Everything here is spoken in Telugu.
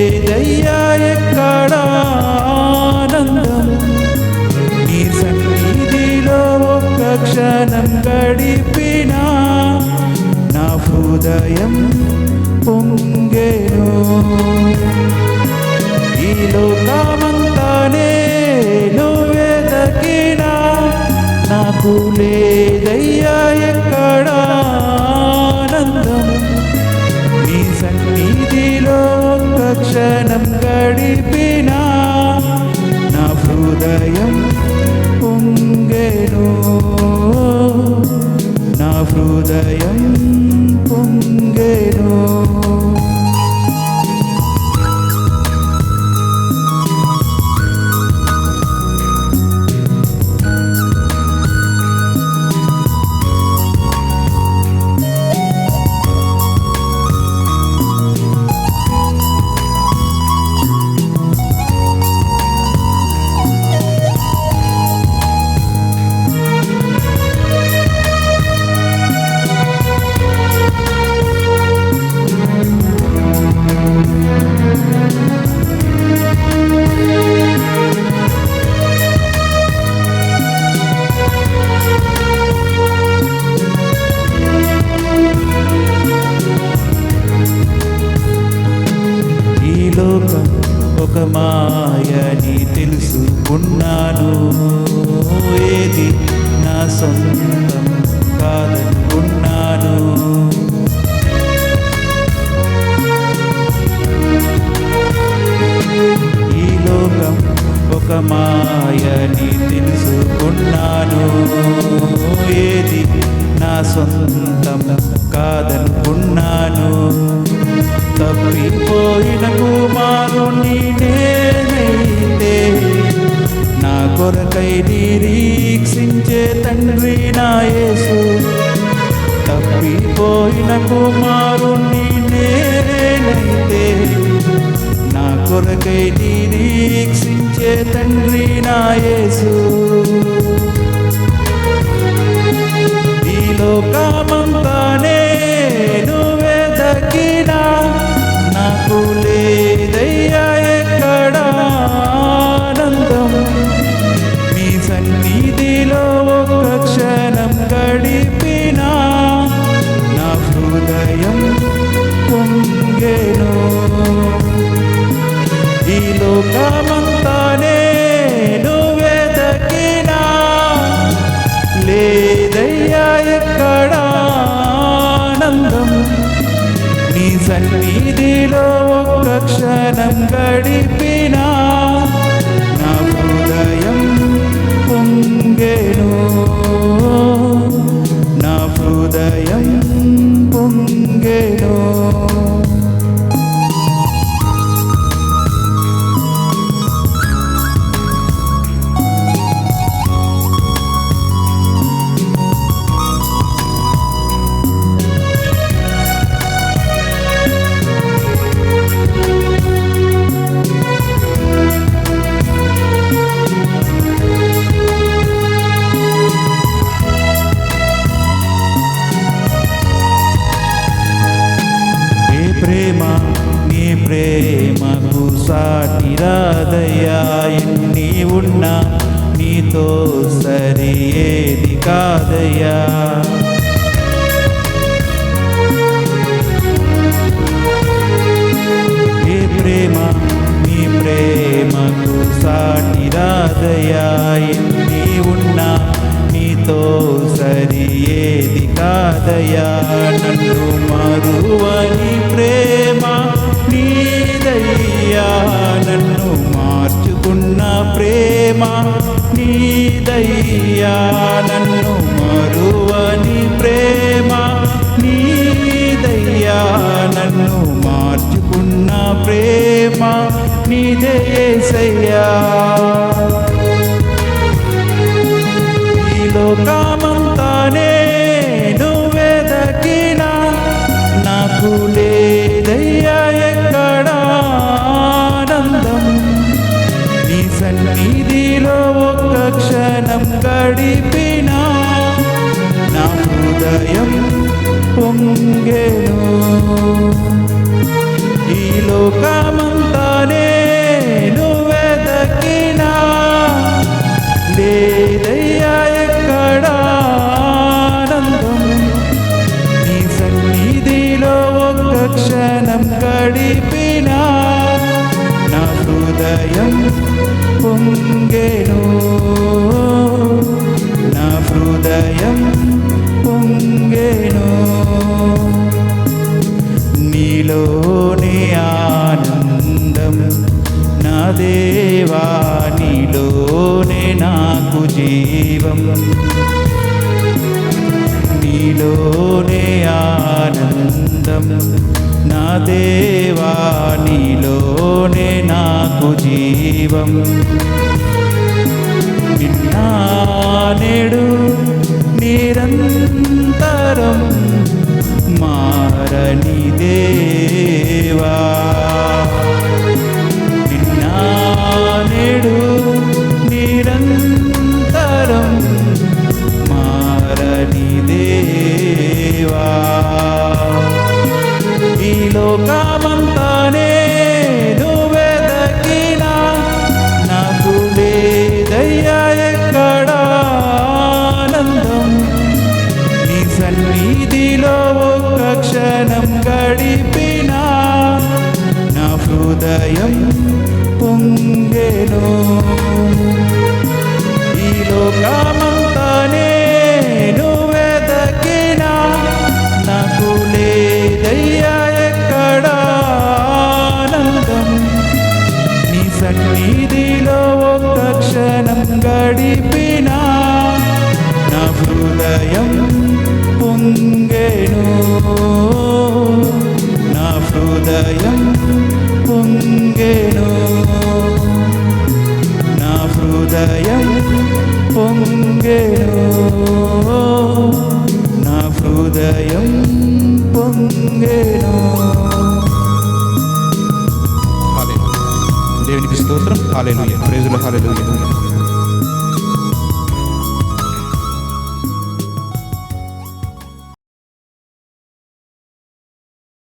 లేదయ్యా ఎక్కడ ఆనందం నీ సన్నిధిలో ఒక్క క్షణం గడిపినా నా హృదయం పొంగెను. ఈ లోకమంతానే నువ్వే దక్కినా నాకు లేదయ్యా ఎక్కడ ఆనందం నీ సన్నిధిలో ఒక్క క్షణం గడిపినా నా హృదయం పొంగెను. నా హృదయం పొంగెను. లోకం ఒక మాయని తెలుసుకున్నాను, ఏది నా సొంతం కాదనుకున్నాను. ఈ లోకం ఒక మాయని తెలుసుకున్నాను, ఏది నా సొంతం కాదనుకున్నాను. తప్పిపోయిన కుమారుని నేనైతే నా కొరకై నిరీక్షించే తండ్రి నా యేసు. తప్పిపోయిన కుమారుని నేనైతే నా కొరకై నిరీక్షించే తండ్రి నా యేసు. ఈ లోకమంతానే నువ్వే దక్కినా నాకు లేదయ్యా ఎక్కడ ఆనందం నీ సన్నిధిలో ఒక్క క్షణం గడిపినా నా హృదయం పొంగెను. ఈ లోకమంతానే నువ్వే దక్కినా లేదయ్యా ఎక్కడ ఆనందం నీ సన్నిధిలో ఒక్క క్షణం గడిపినా నా హృదయం పొంగెను. నా హృదయం పొంగెను. ప్రేమ నీ ప్రేమకు సాటి రాదయ్యా, ఎన్ని ఉన్నా నీతో సరి ఏది కాదయ్యా. ఏ ప్రేమ నీ ప్రేమకు సాటి రాదయ్యా, ఎన్ని ఉన్నా నీతో సరి ఏది కాదయ్యా. నన్ను మరువని ప్రేమ నీదయ్యా, నన్ను మార్చుకున్న ప్రేమ నీదయ్యా. నన్ను మరువని ప్రేమ నీదయ్యా, నన్ను మార్చుకున్న ప్రేమ నీదే యేసయ్యా. ఈ లోకమంతానే నువ్వే దక్కినా నాకు లేదయ్యా ఎక్కడ ఆనందం నీ సన్నిధిలో ఒక్క క్షణం గడిపినా నా హృదయం పొంగెను. ఈ లోకమంతా గడిపిన నా హృదయం పొంగెను, నా హృదయం పొంగెను. నీలోనే ఆనందం నా దేవా, నీలోనే నాకు జీవం, నీలోనే ఆనందం నా దేవా, నీలోనే నాకు జీవం. నిన్న నేడు నిరంతరం మారని దేవా, నిన్న నేడు నిరంతరం మారని దేవా. ఈ లోకమంతానే నువ్వెదకినా నాకు లేదయ్యా ఎక్కడ ఆనందం. నీ సన్నిధిలో ఒక్క క్షణం గడిపినా నా హృదయం పొంగెను. ఈ లోకమంతానే నువ్వెదకినా నాకు లేదయ్యా ఎక్కడ ఆనందం. నీ సన్నిధిలో ఒక్క క్షణం గడిపినా నా హృదయం పొంగెను, నా హృదయం పొంగెను, నా హృదయం పొంగెను, నా హృదయం పొంగెను. దేవునికి స్తోత్రం. హల్లెలూయా. ప్రైజులు. హల్లెలూయా.